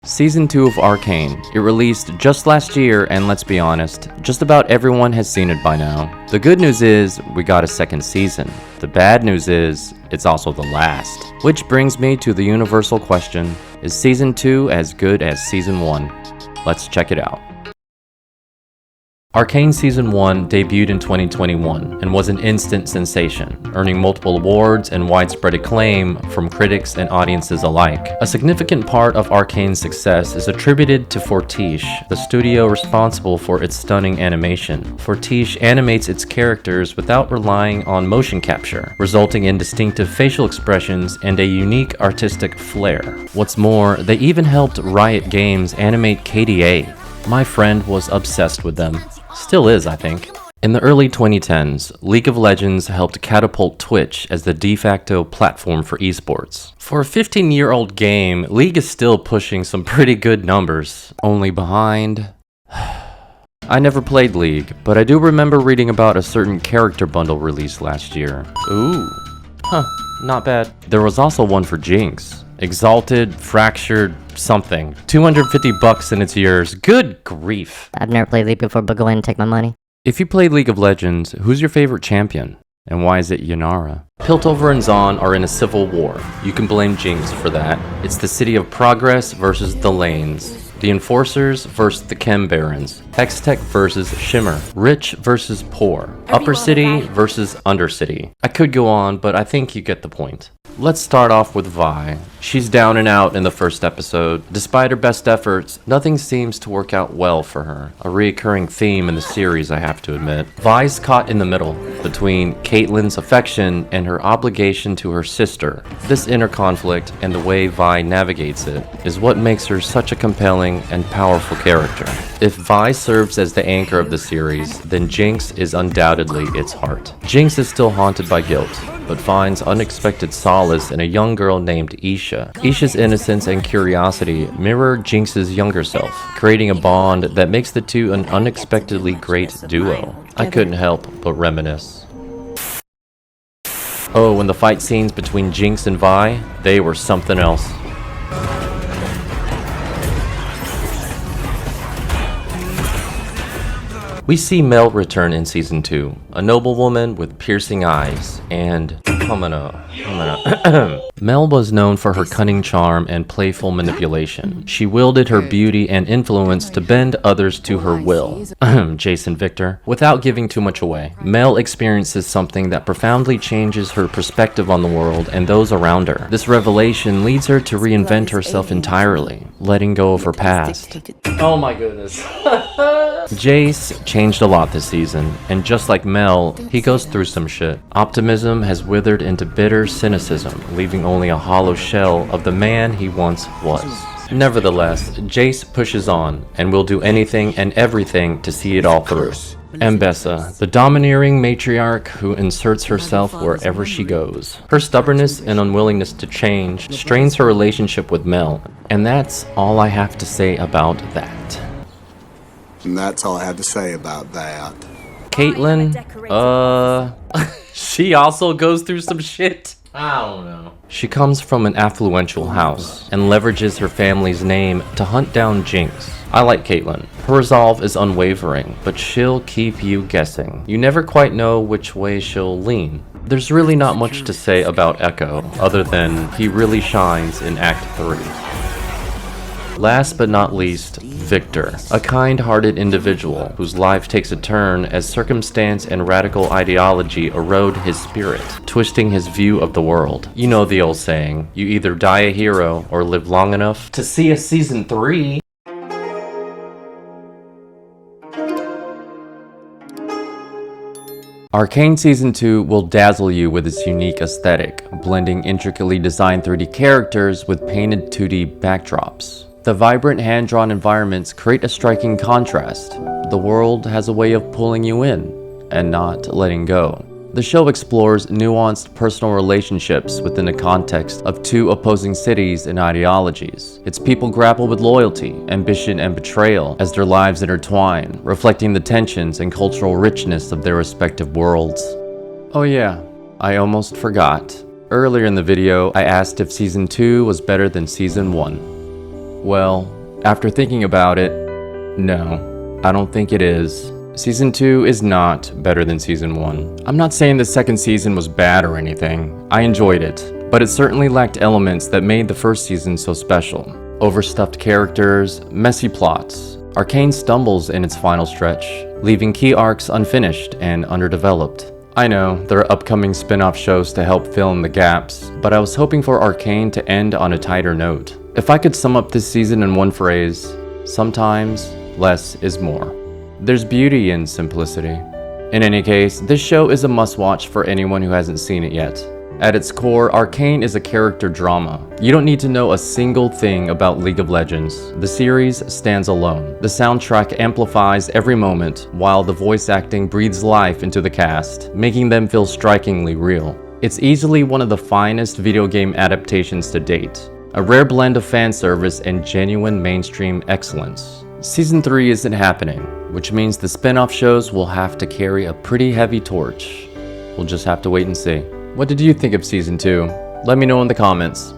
Season 2 of Arcane. It released just last year, and let's be honest, just about everyone has seen it by now. The good news is, we got a second season. The bad news is, it's also the last. Which brings me to the universal question, is Season 2 as good as Season 1? Let's check it out. Arcane Season 1 debuted in 2021 and was an instant sensation, earning multiple awards and widespread acclaim from critics and audiences alike. A significant part of Arcane's success is attributed to Fortiche, the studio responsible for its stunning animation. Fortiche animates its characters without relying on motion capture, resulting in distinctive facial expressions and a unique artistic flair. What's more, they even helped Riot Games animate KDA. My friend was obsessed with them. Still is, I think. In the early 2010s, League of Legends helped catapult Twitch as the de facto platform for esports. For a 15-year-old game, League is still pushing some pretty good numbers, only behind... I never played League, but I do remember reading about a certain character bundle released last year. Ooh. Huh, not bad. There was also one for Jinx. Exalted, fractured, something. $250 and it's yours. Good grief. I've never played League before, but go ahead and take my money. If you played League of Legends, who's your favorite champion? And why is it Yanara? Piltover and Zaun are in a civil war. You can blame Jinx for that. It's the city of progress versus the lanes. The Enforcers versus the Chem Barons. Hextech versus Shimmer. Rich versus poor. Upper City versus Undercity. I could go on, but I think you get the point. Let's start off with Vi. She's down and out in the first episode. Despite her best efforts, nothing seems to work out well for her. A recurring theme in the series, I have to admit. Vi's caught in the middle, between Caitlyn's affection and her obligation to her sister. This inner conflict, and the way Vi navigates it, is what makes her such a compelling and powerful character. If Vi serves as the anchor of the series, then Jinx is undoubtedly its heart. Jinx is still haunted by guilt, but finds unexpected solace in a young girl named Isha. Isha's innocence and curiosity mirror Jinx's younger self, creating a bond that makes the two an unexpectedly great duo. I couldn't help but reminisce. Oh, and the fight scenes between Jinx and Vi, they were something else. We see Mel return in Season 2, a noblewoman with piercing eyes, and... Mel was known for her cunning charm and playful manipulation. She wielded her beauty and influence to bend others to her will. Jason Victor. Without giving too much away, Mel experiences something that profoundly changes her perspective on the world and those around her. This revelation leads her to reinvent herself entirely, letting go of her past. Oh my goodness. Jace changed a lot this season, and just like Mel, he goes through some shit. Optimism has withered into bitter cynicism, leaving only a hollow shell of the man he once was. Nevertheless, Jace pushes on, and will do anything and everything to see it all through. Ambessa, the domineering matriarch who inserts herself wherever she goes. Her stubbornness and unwillingness to change strains her relationship with Mel, and that's all I have to say about that. And that's all I have to say about that. Caitlyn, she also goes through some shit. I don't know. She comes from an affluential house and leverages her family's name to hunt down Jinx. I like Caitlyn. Her resolve is unwavering, but she'll keep you guessing. You never quite know which way she'll lean. There's really not much to say about Echo, other than he really shines in Act 3. Last but not least, Victor, a kind-hearted individual whose life takes a turn as circumstance and radical ideology erode his spirit, twisting his view of the world. You know the old saying, you either die a hero or live long enough to see a Season 3. Arcane Season 2 will dazzle you with its unique aesthetic, blending intricately designed 3D characters with painted 2D backdrops. The vibrant hand-drawn environments create a striking contrast. The world has a way of pulling you in, and not letting go. The show explores nuanced personal relationships within the context of two opposing cities and ideologies. Its people grapple with loyalty, ambition, and betrayal as their lives intertwine, reflecting the tensions and cultural richness of their respective worlds. Oh yeah, I almost forgot. Earlier in the video, I asked if Season 2 was better than Season 1. Well, after thinking about it, no, I don't think it is. Season 2 is not better than Season 1. I'm not saying the second season was bad or anything. I enjoyed it, but it certainly lacked elements that made the first season so special. Overstuffed characters, messy plots. Arcane stumbles in its final stretch, leaving key arcs unfinished and underdeveloped. I know, there are upcoming spin-off shows to help fill in the gaps, but I was hoping for Arcane to end on a tighter note. If I could sum up this season in one phrase, sometimes less is more. There's beauty in simplicity. In any case, this show is a must-watch for anyone who hasn't seen it yet. At its core, Arcane is a character drama. You don't need to know a single thing about League of Legends. The series stands alone. The soundtrack amplifies every moment, while the voice acting breathes life into the cast, making them feel strikingly real. It's easily one of the finest video game adaptations to date. A rare blend of fan service and genuine mainstream excellence. Season 3 isn't happening, which means the spin-off shows will have to carry a pretty heavy torch. We'll just have to wait and see. What did you think of Season 2? Let me know in the comments.